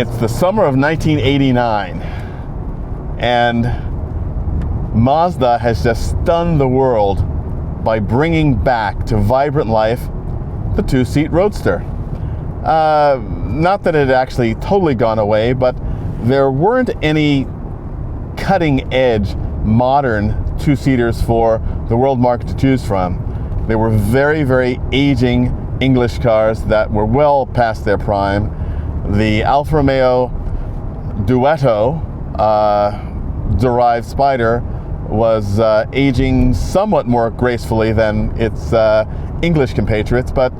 It's the summer of 1989, and Mazda has just stunned the world by bringing back to vibrant life the two-seat Roadster. Not that it had actually totally gone away, but there weren't any cutting-edge modern two-seaters for the world market to choose from. They were very, very aging English cars that were well past their prime. The Alfa Romeo Duetto derived Spider was aging somewhat more gracefully than its English compatriots, but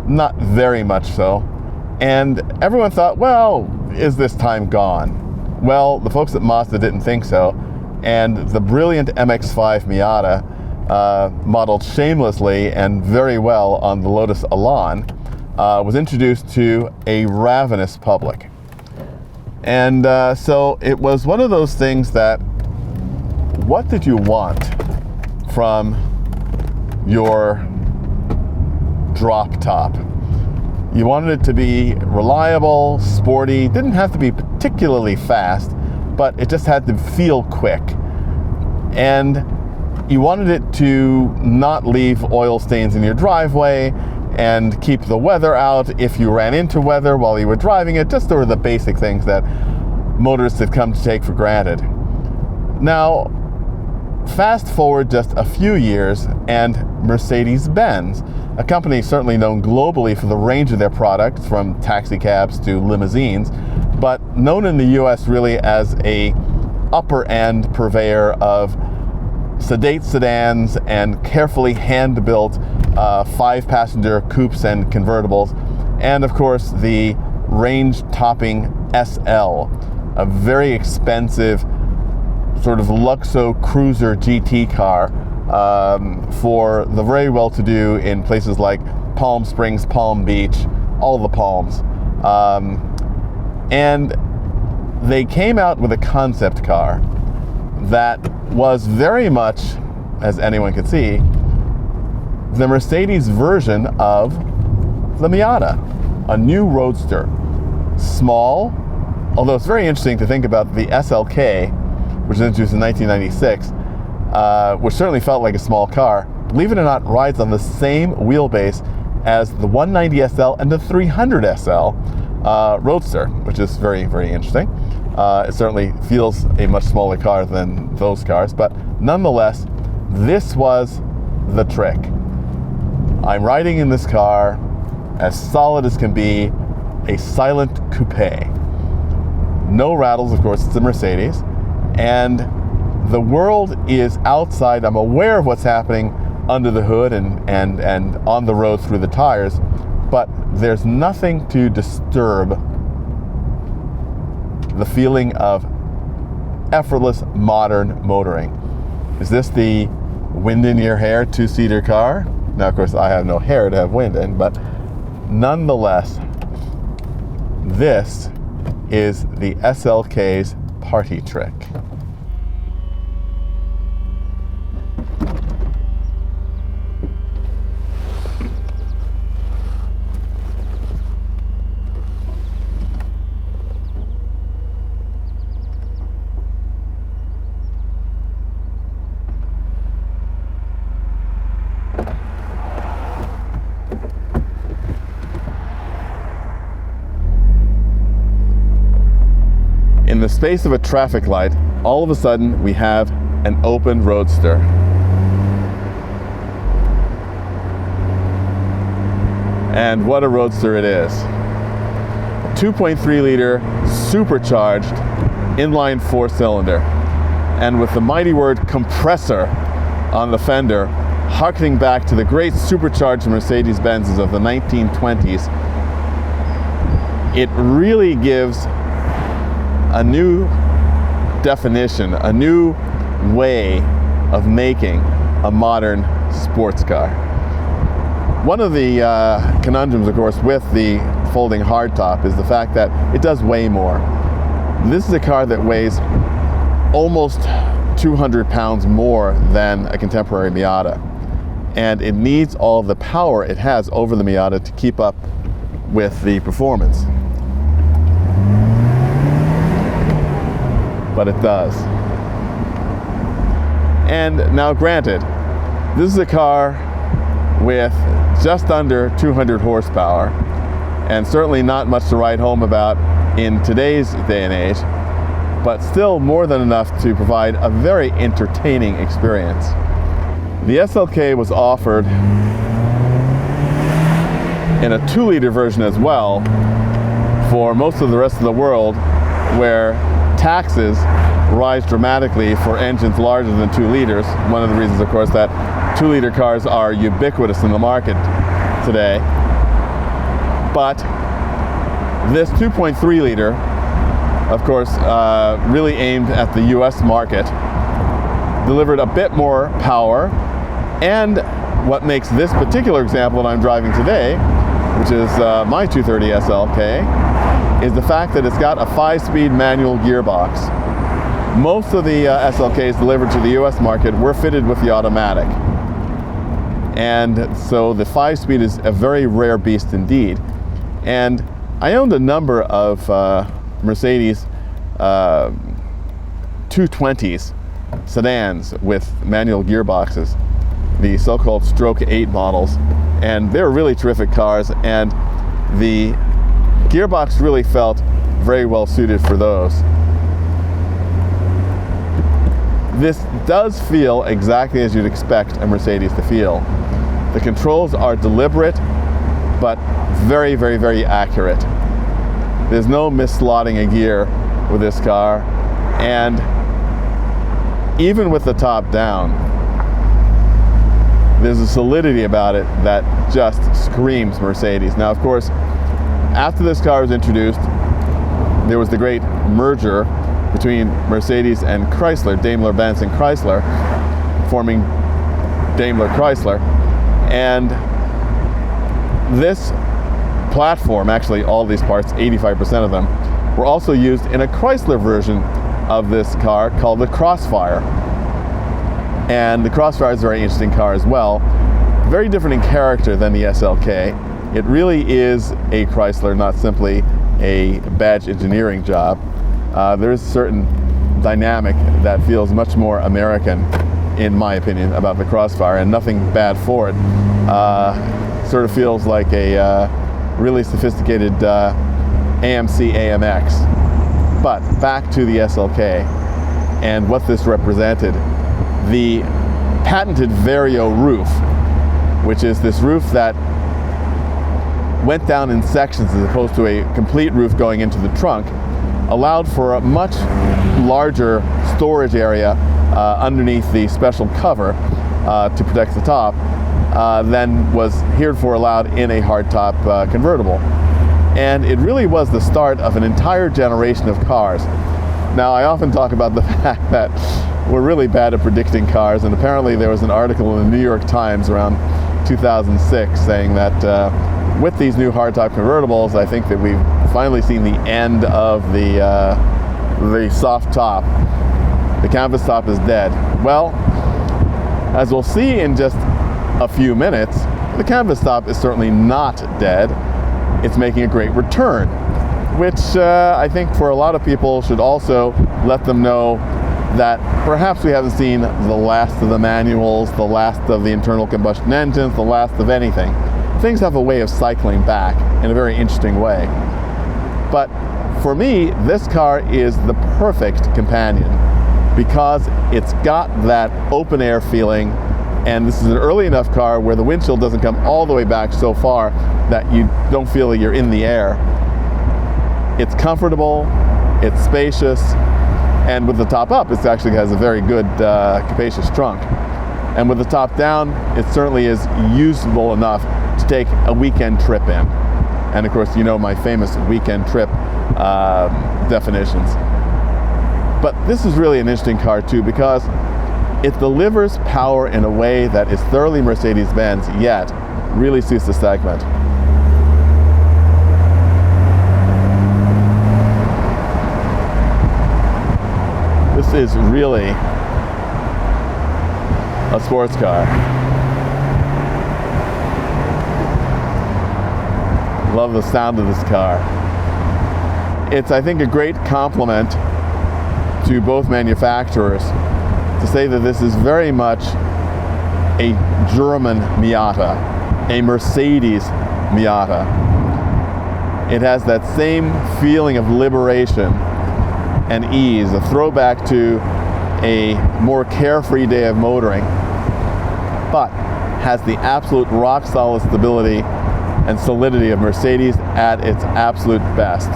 not very much so. And everyone thought, well, is this time gone? Well, the folks at Mazda didn't think so, and the brilliant MX-5 Miata, modeled shamelessly and very well on the Lotus Elan, was introduced to a ravenous public. And so it was one of those things that, what did you want from your drop top? You wanted it to be reliable, sporty, didn't have to be particularly fast, but it just had to feel quick. And you wanted it to not leave oil stains in your driveway and keep the weather out if you ran into weather while you were driving it, just sort of the basic things that motorists have come to take for granted. Now, fast forward just a few years, and Mercedes-Benz, a company certainly known globally for the range of their products, from taxi cabs to limousines, but known in the US really as a upper-end purveyor of sedate sedans and carefully hand-built 5-passenger coupes and convertibles, and of course the range-topping SL, a very expensive sort of Luxo cruiser GT car for the very well-to-do in places like Palm Springs, Palm Beach, all the Palms. And they came out with a concept car that was very much, as anyone could see, the Mercedes version of the Miata, a new roadster. Small, although it's very interesting to think about the SLK, which was introduced in 1996, which certainly felt like a small car, believe it or not, rides on the same wheelbase as the 190 SL and the 300 SL Roadster, which is very, very interesting. It certainly feels a much smaller car than those cars, but nonetheless, this was the trick. I'm riding in this car, as solid as can be, a silent coupe. No rattles, of course, it's a Mercedes, and the world is outside. I'm aware of what's happening under the hood and on the road through the tires, but there's nothing to disturb the feeling of effortless modern motoring. Is this the wind in your hair two-seater car? Now, of course, I have no hair to have wind in, but nonetheless, this is the SLK's party trick. In the space of a traffic light, all of a sudden we have an open roadster. And what a roadster it is. 2.3 liter supercharged inline 4-cylinder, and with the mighty word compressor on the fender, harkening back to the great supercharged Mercedes-Benzes of the 1920s, it really gives a new definition, a new way of making a modern sports car. One of the conundrums, of course, with the folding hardtop is the fact that it does weigh more. This is a car that weighs almost 200 pounds more than a contemporary Miata, and it needs all the power it has over the Miata to keep up with the performance. but it does. And now granted, this is a car with just under 200 horsepower, and certainly not much to write home about in today's day and age, but still more than enough to provide a very entertaining experience. The SLK was offered in a 2-liter version as well for most of the rest of the world, where taxes rise dramatically for engines larger than 2 liters. One of the reasons, of course, that 2-liter cars are ubiquitous in the market today. But this 2.3 liter, of course, really aimed at the US market, delivered a bit more power, and what makes this particular example that I'm driving today, which is my 230 SLK, is the fact that it's got a 5-speed manual gearbox. Most of the SLKs delivered to the US market were fitted with the automatic. And so the 5-speed is a very rare beast indeed. And I owned a number of Mercedes 220s, sedans with manual gearboxes, the so-called Stroke 8 models, and they were really terrific cars, and the gearbox really felt very well suited for those. This does feel exactly as you'd expect a Mercedes to feel. The controls are deliberate, but very, very, very accurate. There's no mis-slotting a gear with this car, and even with the top down, there's a solidity about it that just screams Mercedes. Now, of course, after this car was introduced, there was the great merger between Mercedes and Chrysler, Daimler-Benz and Chrysler, forming Daimler-Chrysler. And this platform, actually all these parts, 85% of them, were also used in a Chrysler version of this car called the Crossfire. And the Crossfire is a very interesting car as well. Very different in character than the SLK. It really is a Chrysler, not simply a badge engineering job. There is a certain dynamic that feels much more American, in my opinion, about the Crossfire, and nothing bad for it. Sort of feels like a really sophisticated AMC AMX. But back to the SLK and what this represented. The patented Vario roof, which is this roof that went down in sections as opposed to a complete roof going into the trunk, allowed for a much larger storage area underneath the special cover to protect the top than was heretofore allowed in a hardtop convertible. And it really was the start of an entire generation of cars. Now, I often talk about the fact that we're really bad at predicting cars, and apparently there was an article in the New York Times around 2006 saying that with these new hardtop convertibles, I think that we've finally seen the end of the soft top. The canvas top is dead. Well, as we'll see in just a few minutes, the canvas top is certainly not dead. It's making a great return, which I think for a lot of people should also let them know that perhaps we haven't seen the last of the manuals, the last of the internal combustion engines, the last of anything. Things have a way of cycling back in a very interesting way. But for me, this car is the perfect companion because it's got that open air feeling, and this is an early enough car where the windshield doesn't come all the way back so far that you don't feel that you're in the air. It's comfortable, it's spacious, and with the top up, it actually has a very good capacious trunk. And with the top down, it certainly is usable enough to take a weekend trip in. And of course, you know my famous weekend trip definitions. But this is really an interesting car too, because it delivers power in a way that is thoroughly Mercedes-Benz, yet really suits the segment. This is really a sports car. Love the sound of this car. It's, I think, a great complement to both manufacturers to say that this is very much a German Miata, a Mercedes Miata. It has that same feeling of liberation and ease, a throwback to a more carefree day of motoring, but has the absolute rock solid stability and solidity of Mercedes at its absolute best.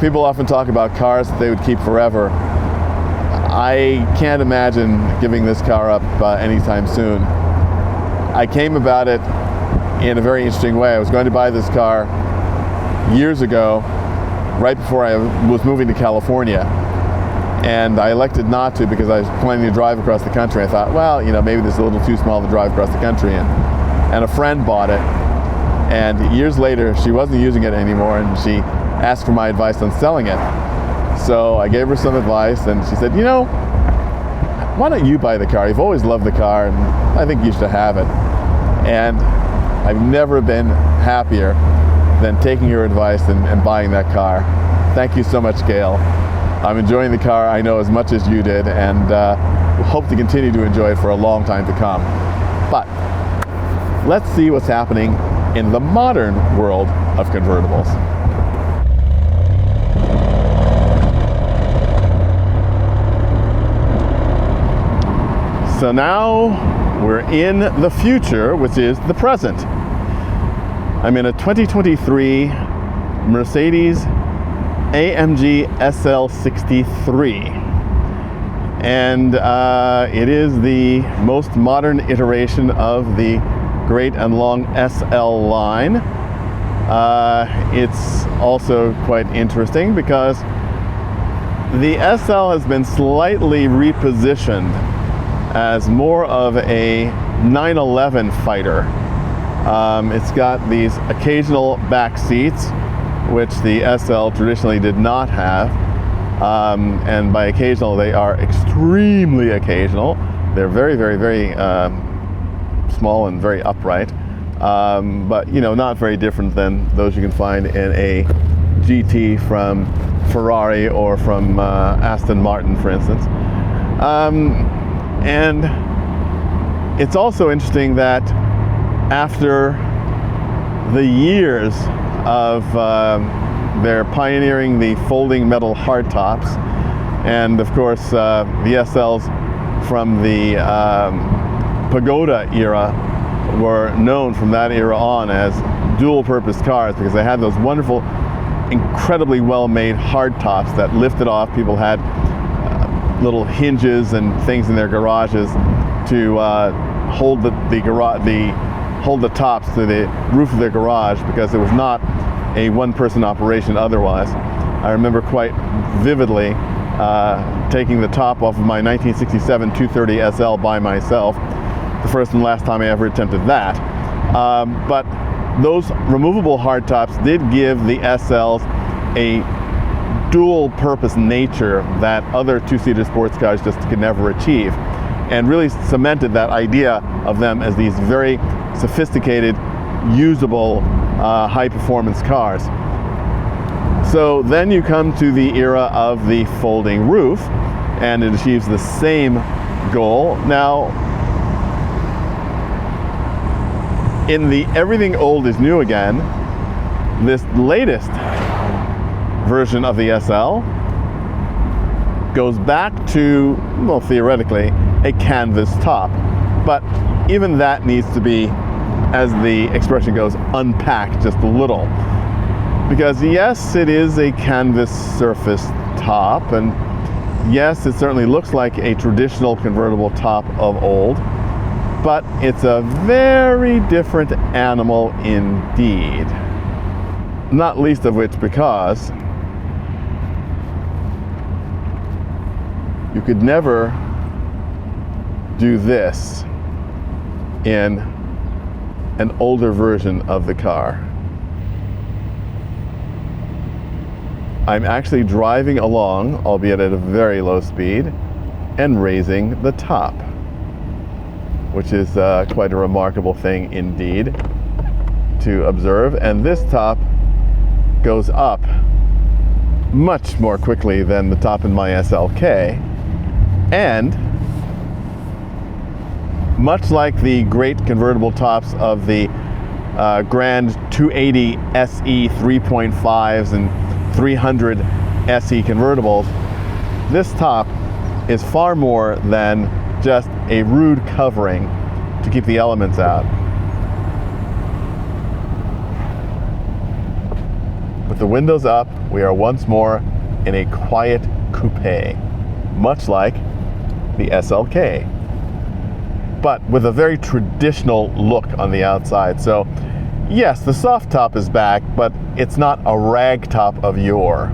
People often talk about cars that they would keep forever. I can't imagine giving this car up anytime soon. I came about it in a very interesting way. I was going to buy this car years ago, right before I was moving to California, and I elected not to because I was planning to drive across the country. I thought, well, maybe this is a little too small to drive across the country in. And a friend bought it, and years later she wasn't using it anymore, and she asked for my advice on selling it. So I gave her some advice, and she said, why don't you buy the car? You've always loved the car, and I think you should have it. And I've never been happier than taking your advice and buying that car. Thank you so much, Gail. I'm enjoying the car, I know, as much as you did, and hope to continue to enjoy it for a long time to come. But let's see what's happening in the modern world of convertibles. So now we're in the future, which is the present. I'm in a 2023 Mercedes AMG SL63, and it is the most modern iteration of the great and long SL line. It's also quite interesting because the SL has been slightly repositioned as more of a 911 fighter. It's got these occasional back seats, which the SL traditionally did not have. And by occasional, they are extremely occasional. They're very, very, very small and very upright. But, not very different than those you can find in a GT from Ferrari or from Aston Martin, for instance. And it's also interesting that after the years of their pioneering the folding metal hardtops, and of course the SLs from the Pagoda era were known from that era on as dual-purpose cars because they had those wonderful, incredibly well-made hardtops that lifted off. People had little hinges and things in their garages to hold hold the tops to the roof of their garage because it was not a one-person operation otherwise. I remember quite vividly taking the top off of my 1967 230 SL by myself, the first and last time I ever attempted that. But those removable hardtops did give the SLs a dual-purpose nature that other two-seater sports cars just could never achieve, and really cemented that idea of them as these very sophisticated, usable, high-performance cars. So then you come to the era of the folding roof, and it achieves the same goal. Now, in the everything old is new again, this latest version of the SL goes back to, well, theoretically, a canvas top. But even that needs to be, as the expression goes, unpacked just a little. Because yes, it is a canvas surface top, and yes, it certainly looks like a traditional convertible top of old, but it's a very different animal indeed. Not least of which because you could never do this in an older version of the car. I'm actually driving along, albeit at a very low speed, and raising the top, which is quite a remarkable thing indeed to observe. And this top goes up much more quickly than the top in my SLK, and much like the great convertible tops of the Grand 280 SE 3.5s and 300 SE convertibles, this top is far more than just a rude covering to keep the elements out. With the windows up, we are once more in a quiet coupe, much like the SLK, but with a very traditional look on the outside. So yes, the soft top is back, but it's not a rag top of yore.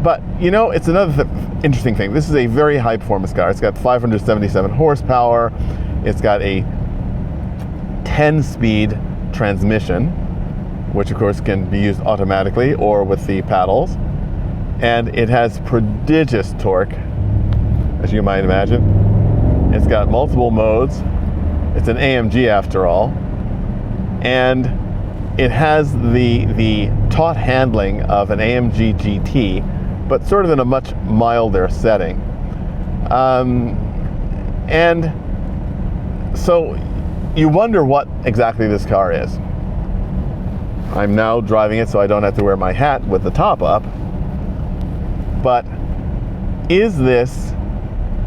But you know, it's another interesting thing. This is a very high performance car. It's got 577 horsepower. It's got a 10-speed transmission, which of course can be used automatically or with the paddles. And it has prodigious torque, as you might imagine. It's got multiple modes. It's an AMG after all. And it has the taut handling of an AMG GT, but sort of in a much milder setting. And so you wonder what exactly this car is. I'm now driving it so I don't have to wear my hat with the top up. But is this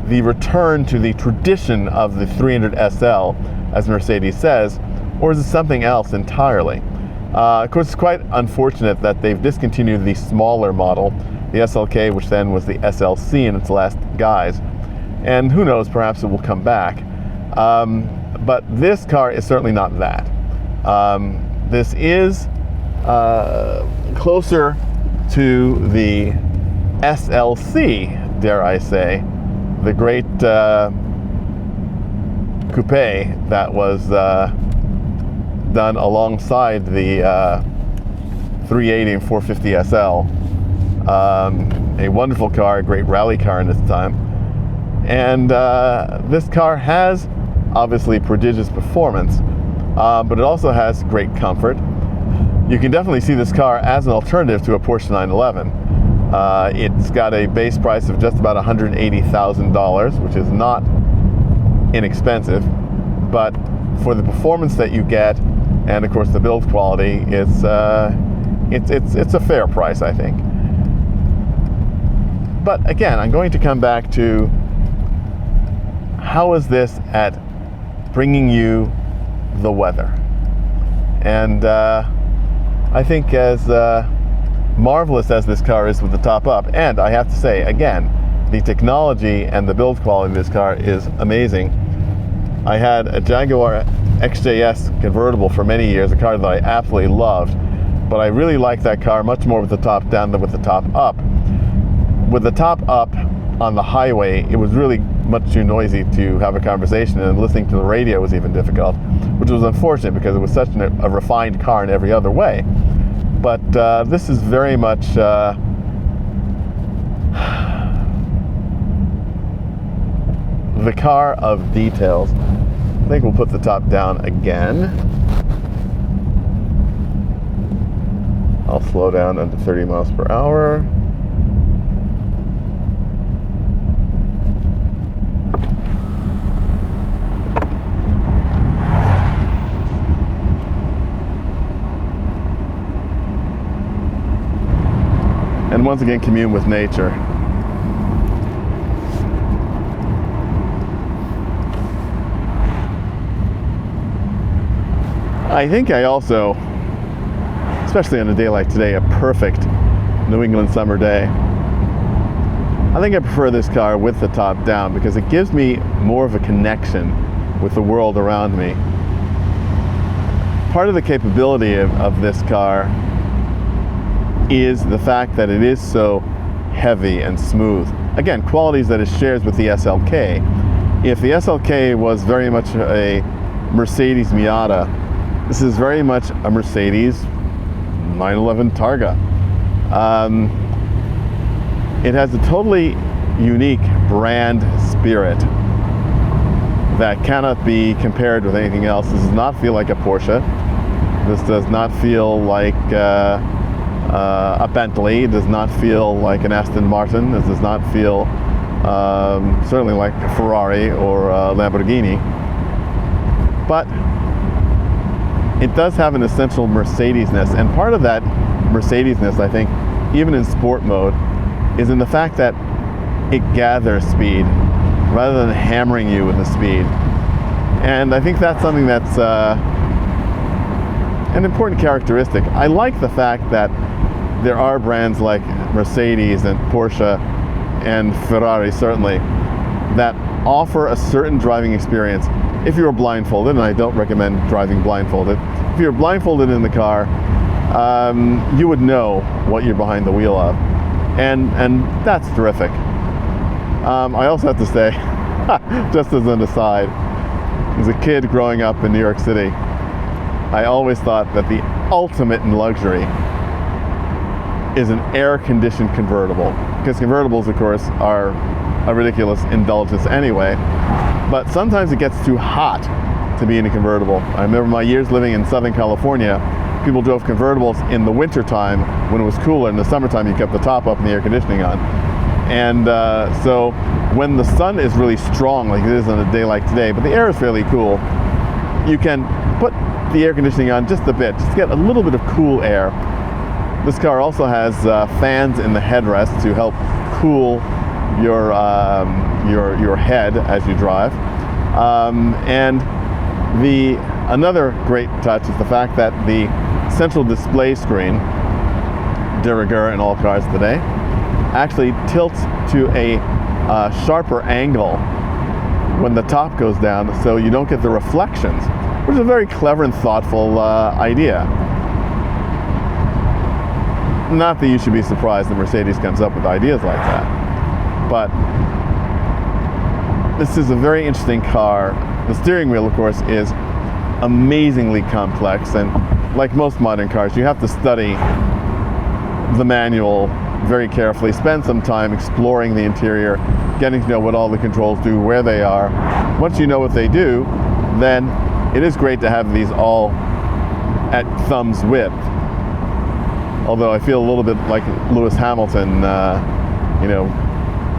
the return to the tradition of the 300 SL, as Mercedes says, or is it something else entirely? Of course, it's quite unfortunate that they've discontinued the smaller model, the SLK, which then was the SLC in its last guise. And who knows, perhaps it will come back. But this car is certainly not that. This is closer to the SLC, dare I say, the great coupe that was done alongside the 380 and 450 SL. A wonderful car, a great rally car in its time. And this car has obviously prodigious performance, but it also has great comfort. You can definitely see this car as an alternative to a Porsche 911. It's got a base price of just about $180,000, which is not inexpensive, but for the performance that you get, and of course the build quality, it's a fair price, I think. But again, I'm going to come back to how is this at bringing you the weather? And I think as marvelous as this car is with the top up, and I have to say again, the technology and the build quality of this car is amazing. I had a Jaguar XJS convertible for many years, a car that I absolutely loved, but I really like that car much more with the top down than with the top up. With the top up on the highway, it was really much too noisy to have a conversation, and listening to the radio was even difficult, which was unfortunate because it was such a refined car in every other way. But this is very much the car of details. I think we'll put the top down again. I'll slow down under 30 miles per hour. And once again, commune with nature. I think I also, especially on a day like today, a perfect New England summer day, I think I prefer this car with the top down because it gives me more of a connection with the world around me. Part of the capability of this car is the fact that it is so heavy and smooth. Again, qualities that it shares with the SLK. If the SLK was very much a Mercedes Miata, this is very much a Mercedes 911 Targa. It has a totally unique brand spirit that cannot be compared with anything else. This does not feel like a Porsche. This does not feel like a Bentley. It does not feel like an Aston Martin. It does not feel certainly like a Ferrari or a Lamborghini. But it does have an essential Mercedes-ness, and part of that Mercedes-ness, I think, even in sport mode, is in the fact that it gathers speed rather than hammering you with the speed. And I think that's something that's an important characteristic. I like the fact that there are brands like Mercedes and Porsche and Ferrari, certainly, that offer a certain driving experience. If you're blindfolded, and I don't recommend driving blindfolded, if you're blindfolded in the car, you would know what you're behind the wheel of. And that's terrific. I also have to say, just as an aside, as a kid growing up in New York City, I always thought that the ultimate in luxury is an air-conditioned convertible. Because convertibles, of course, are a ridiculous indulgence anyway. But sometimes it gets too hot to be in a convertible. I remember my years living in Southern California, people drove convertibles in the wintertime when it was cooler. In the summertime, you kept the top up and the air conditioning on. And so when the sun is really strong, like it is on a day like today, but the air is fairly cool, you can put the air conditioning on just a bit, just to get a little bit of cool air. This car also has fans in the headrest to help cool your head as you drive. And another great touch is the fact that the central display screen, de rigueur in all cars today, actually tilts to a sharper angle when the top goes down, so you don't get the reflections, which is a very clever and thoughtful idea. Not that you should be surprised that Mercedes comes up with ideas like that, but this is a very interesting car. The steering wheel, of course, is amazingly complex, and like most modern cars, you have to study the manual very carefully, spend some time exploring the interior, getting to know what all the controls do, where they are. Once you know what they do, then it is great to have these all at thumb's width. Although I feel a little bit like Lewis Hamilton,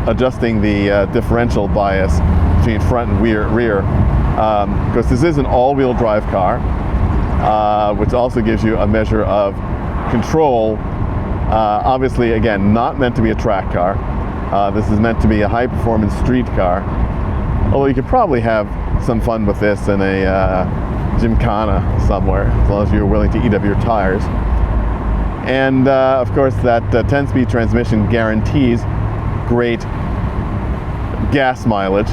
adjusting the differential bias between front and rear. Because this is an all-wheel drive car, which also gives you a measure of control. Obviously, again, not meant to be a track car. This is meant to be a high-performance street car. Although you could probably have some fun with this in a gymkhana somewhere, as long as you're willing to eat up your tires. And of course, that 10-speed transmission guarantees great gas mileage,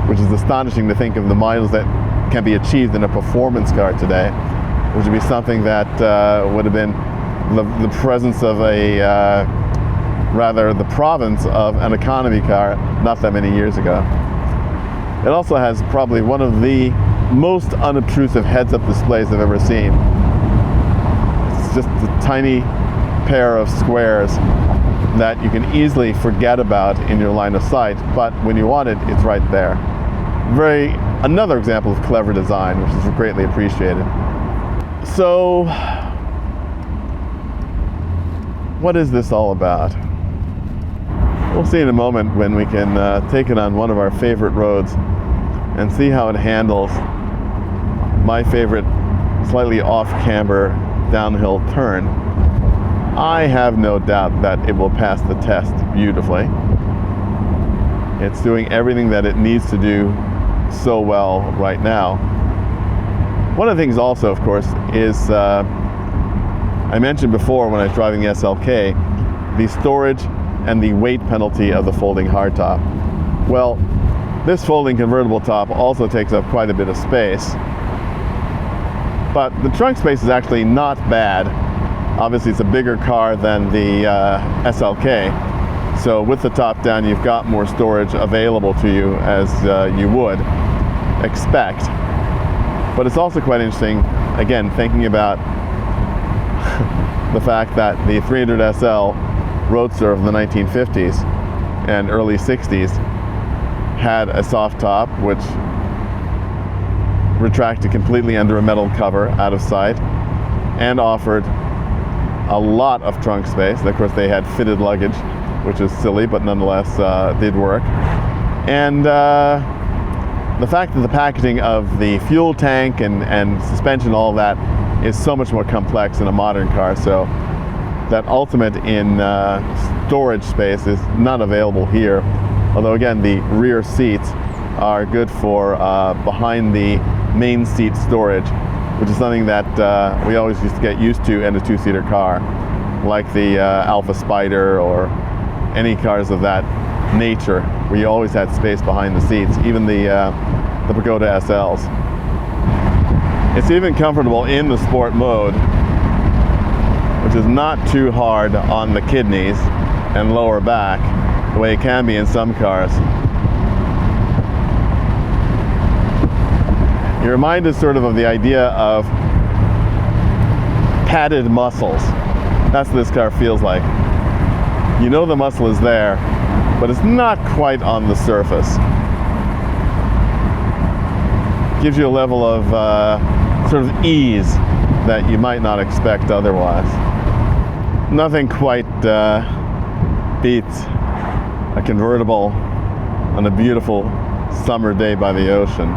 which is astonishing to think of the miles that can be achieved in a performance car today, which would be something that would have been the presence of the province of an economy car not that many years ago. It also has probably one of the most unobtrusive heads-up displays I've ever seen. It's just a tiny pair of squares that you can easily forget about in your line of sight, but when you want it, it's right there. Another example of clever design, which is greatly appreciated. So, what is this all about? We'll see in a moment when we can take it on one of our favorite roads and see how it handles my favorite slightly off-camber downhill turn. I have no doubt that it will pass the test beautifully. It's doing everything that it needs to do so well right now. One of the things also, of course, is I mentioned before when I was driving the SLK, the storage and the weight penalty of the folding hardtop. Well, this folding convertible top also takes up quite a bit of space, but the trunk space is actually not bad. Obviously, it's a bigger car than the SLK, so with the top down, you've got more storage available to you, as you would expect. But it's also quite interesting, again, thinking about the fact that the 300SL Roadster of the 1950s and early 60s had a soft top which retracted completely under a metal cover out of sight and offered a lot of trunk space. Of course, they had fitted luggage, which is silly, but nonetheless did work. And the fact that the packaging of the fuel tank and suspension, all of that, is so much more complex in a modern car. So that ultimate in storage space is not available here. Although again, the rear seats are good for behind the main seat storage, which is something that we always used to get used to in a two-seater car, like the Alpha Spider or any cars of that nature, where you always had space behind the seats, even the Pagoda SLs. It's even comfortable in the sport mode, which is not too hard on the kidneys and lower back, the way it can be in some cars. You're reminded sort of the idea of padded muscles. That's what this car feels like. You know the muscle is there, but it's not quite on the surface. Gives you a level of sort of ease that you might not expect otherwise. Nothing quite beats a convertible on a beautiful summer day by the ocean.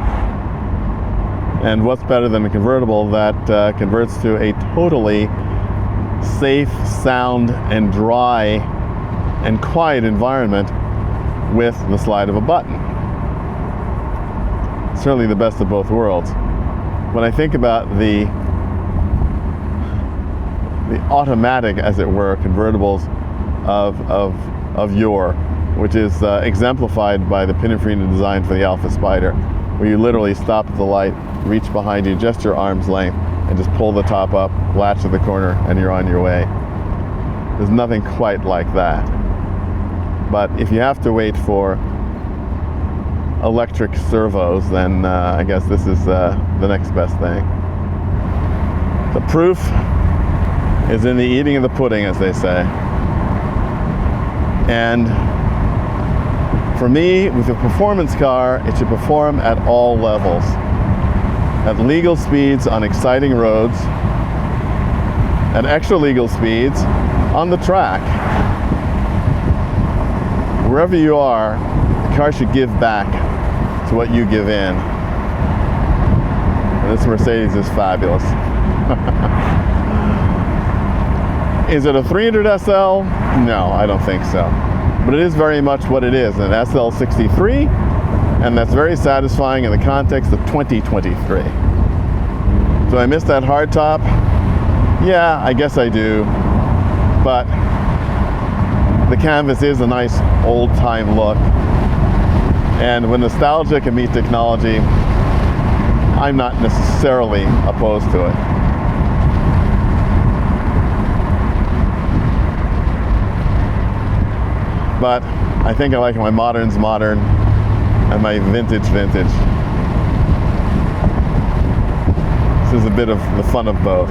And what's better than a convertible that converts to a totally safe, sound, and dry and quiet environment with the slide of a button. Certainly the best of both worlds. When I think about the automatic, as it were, convertibles of yore, which is exemplified by the Pininfarina design for the Alpha Spider, where you literally stop at the light, reach behind you just your arm's length, and just pull the top up, latch to the corner, and you're on your way. There's nothing quite like that. But if you have to wait for electric servos, then I guess this is the next best thing. The proof is in the eating of the pudding, as they say. And for me, with a performance car, it should perform at all levels. At legal speeds on exciting roads, at extra legal speeds on the track. Wherever you are, the car should give back to what you give in. And this Mercedes is fabulous. Is it a 300 SL? No, I don't think so. But it is very much what it is, an SL63, and that's very satisfying in the context of 2023. Do I miss that hardtop? Yeah, I guess I do. But the canvas is a nice old-time look. And when nostalgia can meet technology, I'm not necessarily opposed to it. But I think I like my moderns modern and my vintage vintage. This is a bit of the fun of both.